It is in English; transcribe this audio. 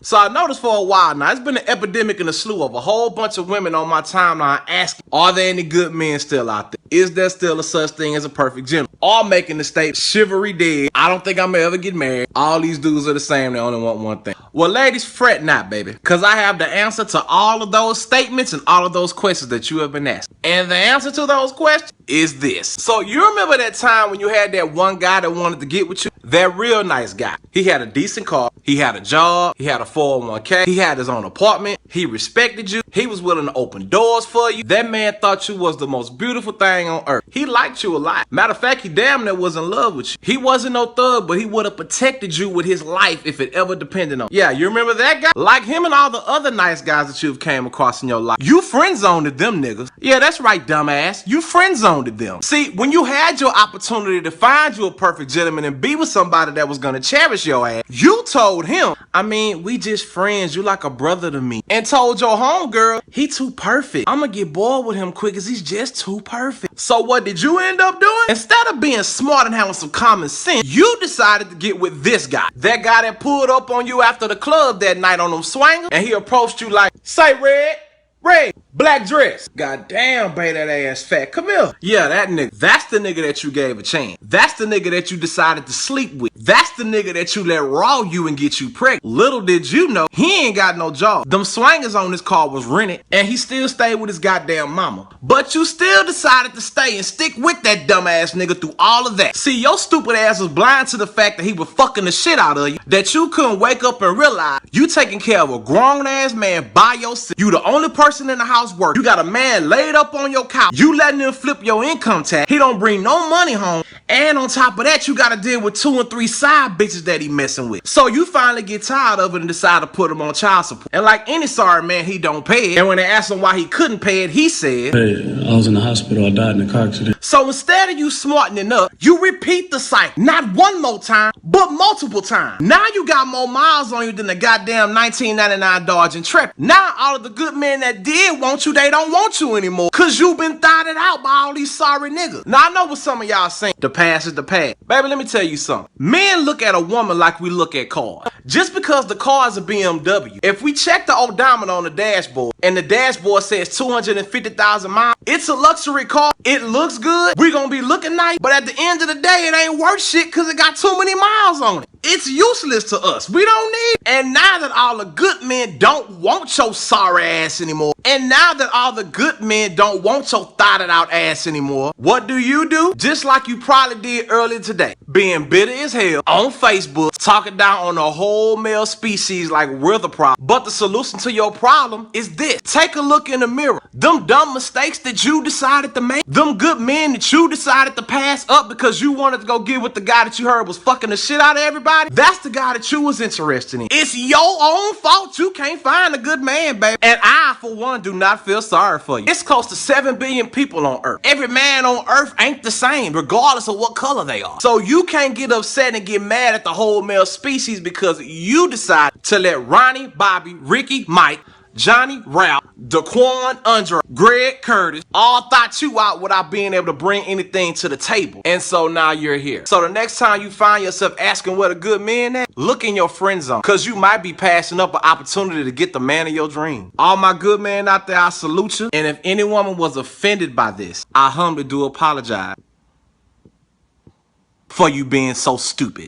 So I noticed for a while now, it's been an epidemic in a slew of a whole bunch of women on my timeline asking, are there any good men still out there? Is there still a such thing as a perfect gentleman? All making the statement, chivalry dead. I don't think I'm gonna ever get married. All these dudes are the same, they only want one thing. Well, ladies, fret not, baby, because I have the answer to all of those statements and all of those questions that you have been asking. And the answer to those questions is this. So you remember that time when you had that one guy that wanted to get with you? That real nice guy. He had a decent car. He had a job. He had a 401k. He had his own apartment. He respected you. He was willing to open doors for you. That man thought you was the most beautiful thing on earth. He liked you a lot. Matter of fact, he damn near was in love with you. He wasn't no thug, but he would have protected you with his life if it ever depended on you. Yeah, you remember that guy? Like him and all the other nice guys that you've came across in your life. You friend-zoned them niggas. Yeah, that's right, dumbass. You friend-zoned them. See, when you had your opportunity to find you a perfect gentleman and be with somebody that was gonna cherish your ass, you told him, I mean, we just friends, you like a brother to me. And told your homegirl, he too perfect. I'm gonna get bored with him quick because he's just too perfect. So what did you end up doing? Instead of being smart and having some common sense, you decided to get with this guy. That guy that pulled up on you after the club that night on them swingers, and he approached you like, say Red, black dress. God damn, babe, that ass fat. Come here. Yeah, that nigga. That's the nigga that you gave a chance. That's the nigga that you decided to sleep with. That's the nigga that you let raw you and get you pregnant. Little did you know, he ain't got no job. Them swingers on his car was rented, and he still stayed with his goddamn mama. But you still decided to stay and stick with that dumbass nigga through all of that. See, your stupid ass was blind to the fact that he was fucking the shit out of you, that you couldn't wake up and realize you taking care of a grown ass man by yourself. You the only person in the house working. You got a man laid up on your couch. You letting him flip your income tax. He don't bring no money home. And on top of that, you gotta deal with 2 and 3 side bitches that he messing with. So you finally get tired of it and decide to put him on child support. And like any sorry man, he don't pay it. And when they asked him why he couldn't pay it, he said, hey, I was in the hospital. I died in a car accident. So instead of you smartening up, you repeat the cycle. Not one more time, but multiple times. Now you got more miles on you than the goddamn 1999 Dodge Intrepid. Now all of the good men that did want you, they don't want you anymore. Cause you been thotted out by all these sorry niggas. Now I know what some of y'all saying. The past is the past. Baby, let me tell you something. Men look at a woman like we look at cars. Just because the car is a BMW, if we check the odometer on the dashboard and the dashboard says 250,000 miles, it's a luxury car. It looks good. We gonna be looking nice. But at the end of the day, it ain't worth shit because it got too many miles on it. It's useless to us. We don't need it. And now that all the good men don't want your sorry ass anymore, and now that all the good men don't want your thotted out ass anymore, what do? Just like you probably did earlier today. Being bitter as hell on Facebook, talking down on the whole male species like we're the problem. But the solution to your problem is this. Take a look in the mirror. Them dumb mistakes that you decided to make, them good men that you decided to pass up because you wanted to go get with the guy that you heard was fucking the shit out of everybody, that's the guy that you was interested in. It's your own fault you can't find a good man, baby. And I, for one, do not feel sorry for you. It's close to 7 billion people on Earth. Every man on Earth ain't the same, regardless of what color they are. So you can't get upset and get mad at the whole male species because you decide to let Ronnie, Bobby, Ricky, Mike, Johnny, Ralph, Daquan, Andre, Greg, Curtis all thought you out without being able to bring anything to the table. And so now you're here. So the next time you find yourself asking what a good man at, look in your friend zone, because you might be passing up an opportunity to get the man of your dream. All my good men out there, I salute you. And if any woman was offended by this, I humbly do apologize for you being so stupid.